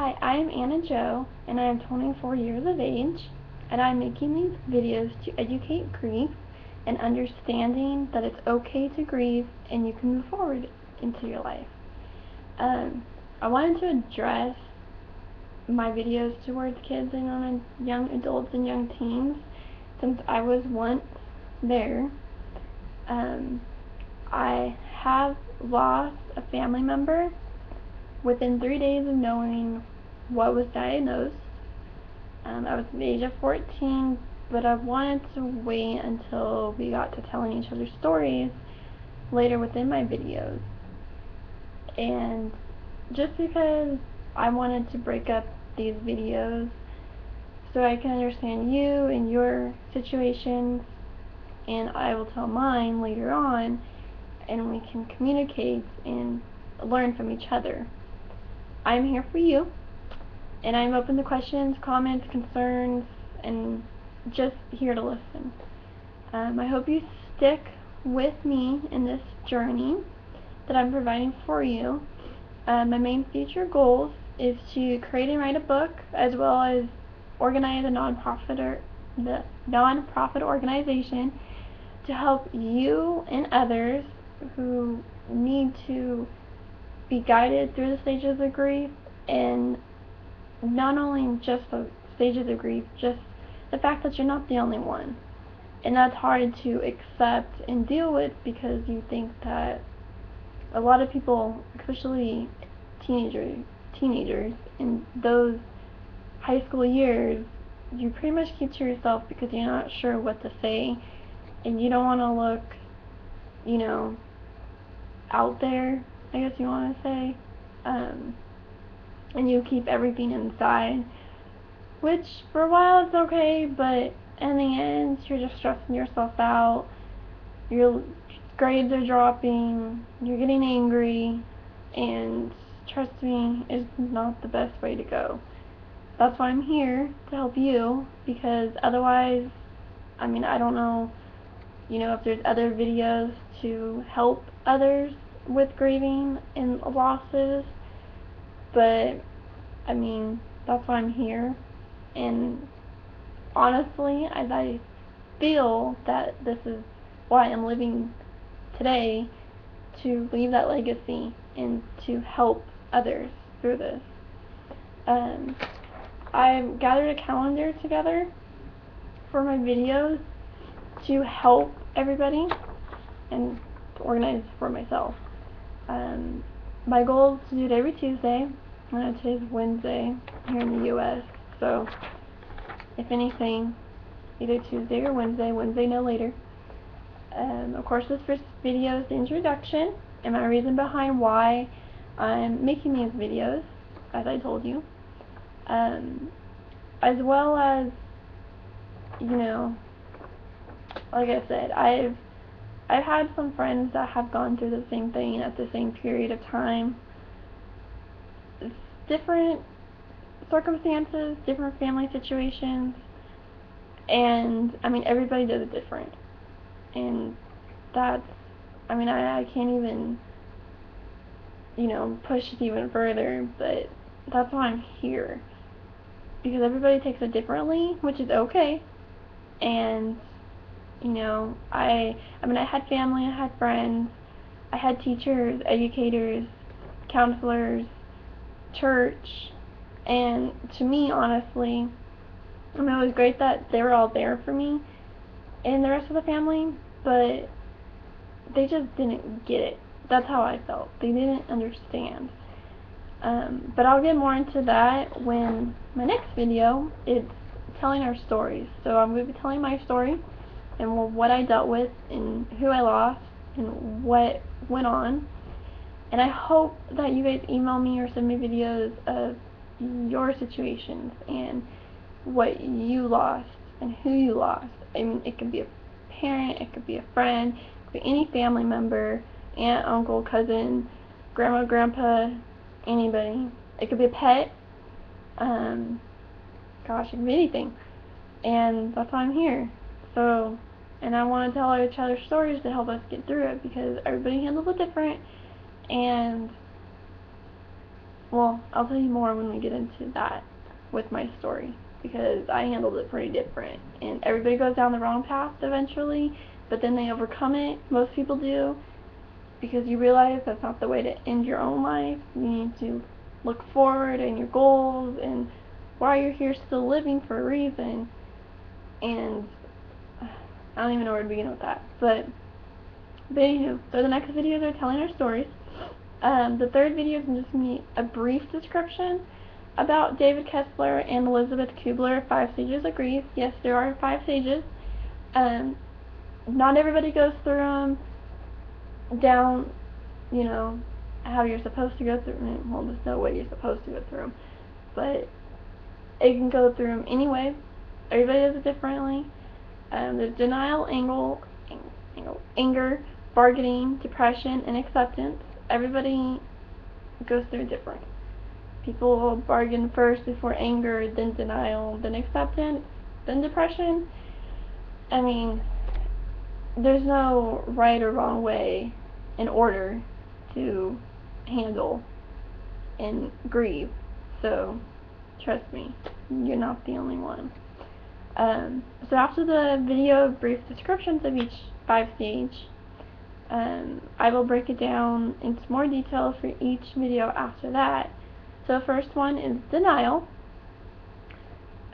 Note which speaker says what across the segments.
Speaker 1: Hi, I am Anna Jo, and I am 24 years of age, and I'm making these videos to educate grief and understanding that it's okay to grieve and you can move forward into your life. I wanted to address my videos towards kids and young adults and young teens since I was once there. Um, I have lost a family member within 3 days of knowing what was diagnosed. I was the age of 14, but I wanted to wait until we got to telling each other stories later within my videos. And just because I wanted to break up these videos so I can understand you and your situations, and I will tell mine later on, and we can communicate and learn from each other. I'm here for you, and I'm open to questions, comments, concerns, and just here to listen. I hope you stick with me in this journey that I'm providing for you. My main future goals is to create and write a book, as well as organize the nonprofit organization to help you and others who need to be guided through the stages of grief, and not only just the stages of grief, just the fact that you're not the only one. And that's hard to accept and deal with because you think that a lot of people, especially teenagers in those high school years, you pretty much keep to yourself because you're not sure what to say and you don't want to look, you know, out there, I guess you want to say. And you keep everything inside, which for a while it's okay, but in the end you're just stressing yourself out, your grades are dropping, you're getting angry, and trust me, it's not the best way to go. That's why I'm here, to help you, because otherwise, I don't know, if there's other videos to help others with grieving and losses, but that's why I'm here. And honestly, as I feel that this is why I'm living today, to leave that legacy and to help others through this. I've gathered a calendar together for my videos to help everybody and to organize for myself. My goal is to do it every Tuesday. Today's Wednesday here in the U.S., so if anything, either Tuesday or Wednesday no later. Of course, this first video is the introduction and my reason behind why I'm making these videos, as I told you. As well as, like I said, I've had some friends that have gone through the same thing at the same period of time. It's different circumstances, different family situations, and everybody does it different. And that's, I can't even, push it even further, but that's why I'm here. Because everybody takes it differently, which is okay. And, I had family, I had friends, I had teachers, educators, counselors, church, and to me, honestly, it was great that they were all there for me and the rest of the family, but they just didn't get it. That's how I felt. They didn't understand. But I'll get more into that when my next video is telling our stories. So I'm going to be telling my story and what I dealt with and who I lost and what went on. And I hope that you guys email me or send me videos of your situations and what you lost and who you lost. It could be a parent, it could be a friend, it could be any family member, aunt, uncle, cousin, grandma, grandpa, anybody. It could be a pet. It could be anything. And that's why I'm here. So, and I want to tell each other stories to help us get through it because everybody handles it different. And well, I'll tell you more when we get into that with my story, because I handled it pretty different, and everybody goes down the wrong path eventually, but then they overcome it. Most people do, because you realize that's not the way to end your own life. You need to look forward and your goals and why you're here still living for a reason. And I don't even know where to begin with that. But anywho, so the next videos are telling our stories. The third video is just going to be a brief description about David Kessler and Elizabeth Kubler, 5 Stages of Grief. Yes, there are 5 stages. Not everybody goes through them down, you know, how you're supposed to go through them. Well, there's no way you're supposed to go through them, but it can go through them anyway. Everybody does it differently. There's denial, anger, bargaining, depression, and acceptance. Everybody goes through different. People will bargain first before anger, then denial, then acceptance, then depression. I mean, there's no right or wrong way in order to handle and grieve. So, trust me, you're not the only one. So after the video brief descriptions of each 5 stage, I will break it down into more detail for each video after that. So the first one is denial.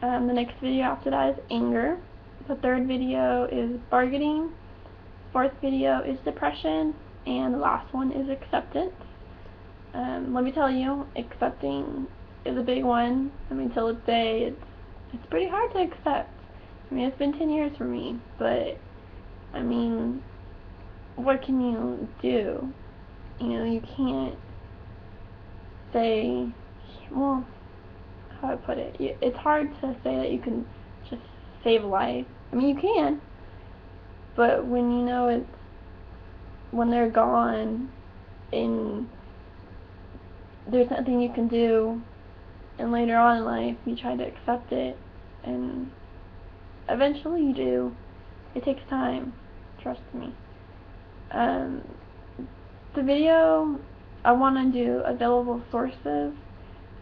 Speaker 1: The next video after that is anger. The third video is bargaining. Fourth video is depression. And the last one is acceptance. Let me tell you, accepting is a big one. I mean, till this day, it's pretty hard to accept. I mean, it's been 10 years for me, but, I mean, what can you do? You know, you can't say, well, how do I put it? It's hard to say that you can just save a life. I mean, you can, but when you know when they're gone and there's nothing you can do, and later on in life you try to accept it, and eventually you do. It takes time, trust me. The video, I want to do available sources,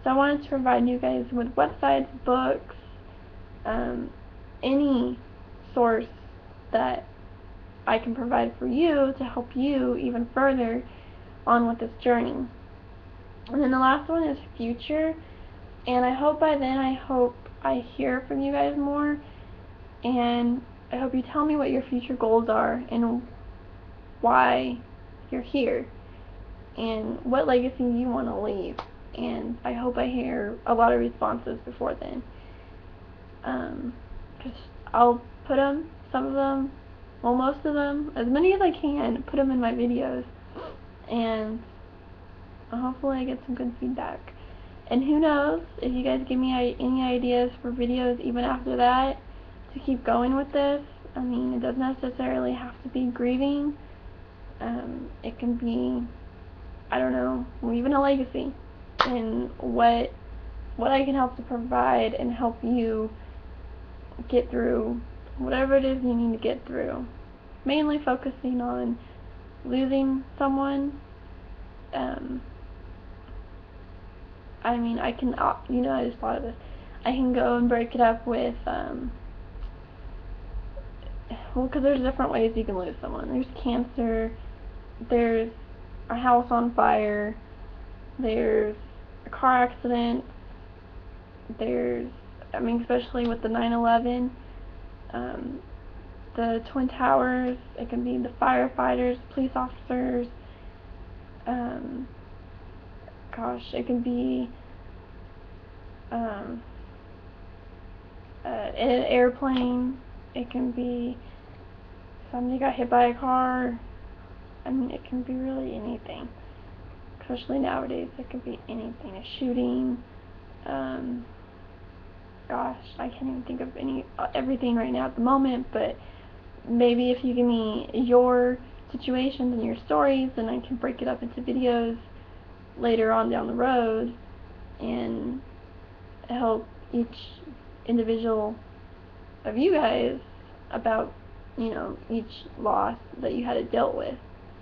Speaker 1: so I wanted to provide you guys with websites, books, any source that I can provide for you to help you even further on with this journey. And then the last one is future, and I hope by then, I hear from you guys more, and I hope you tell me what your future goals are and why you're here and what legacy you want to leave. And I hope I hear a lot of responses before then, because I'll put them, some of them, well, most of them, as many as I can, put them in my videos, and hopefully I get some good feedback. And who knows, if you guys give me any ideas for videos even after that to keep going with this. I mean, it doesn't necessarily have to be grieving. It can be, I don't know, leaving a legacy, and what I can help to provide and help you get through whatever it is you need to get through. Mainly focusing on losing someone. I mean, I can, you know, I just thought of this. I can go and break it up with, well, because there's different ways you can lose someone. There's cancer, there's a house on fire, there's a car accident, there's, I mean, especially with the 9/11, the Twin Towers, it can be the firefighters, police officers, gosh, it can be an airplane, it can be somebody got hit by a car. I mean, it can be really anything, especially nowadays. It can be anything, a shooting, gosh, I can't even think of everything right now at the moment, but maybe if you give me your situations and your stories, then I can break it up into videos later on down the road and help each individual of you guys about, you know, each loss that you had to deal with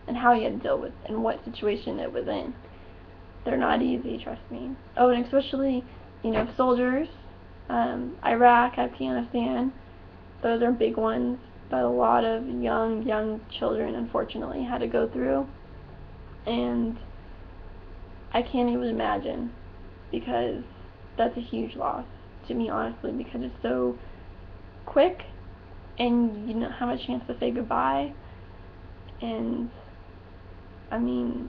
Speaker 1: and how you had to deal with and what situation it was in. they're not easy, trust me. Oh, and especially, soldiers, Iraq, Afghanistan, those are big ones that a lot of young children, unfortunately, had to go through. And I can't even imagine, because that's a huge loss to me, honestly, because it's so quick and you don't have a chance to say goodbye. And I mean,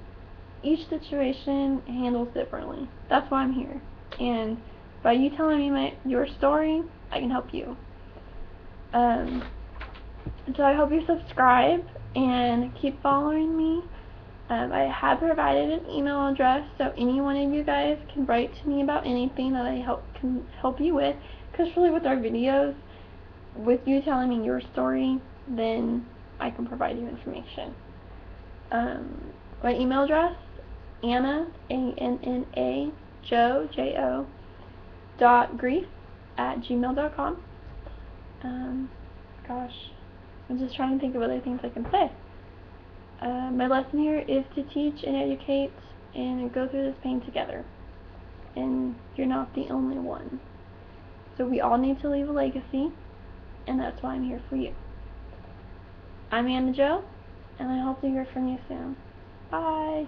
Speaker 1: each situation handles differently. That's why I'm here. And by you telling me your story, I can help you. So I hope you subscribe and keep following me. I have provided an email address, so any one of you guys can write to me about anything that I can help you with. Because really, with our videos, with you telling me your story, then I can provide you information. My email address, Anna, A-N-N-A, Joe, J-O, .grief@gmail.com. Gosh, I'm just trying to think of other things I can say. My lesson here is to teach and educate and go through this pain together. And you're not the only one. So we all need to leave a legacy, and that's why I'm here for you. I'm Anna Jo, and I hope to hear from you soon. Bye!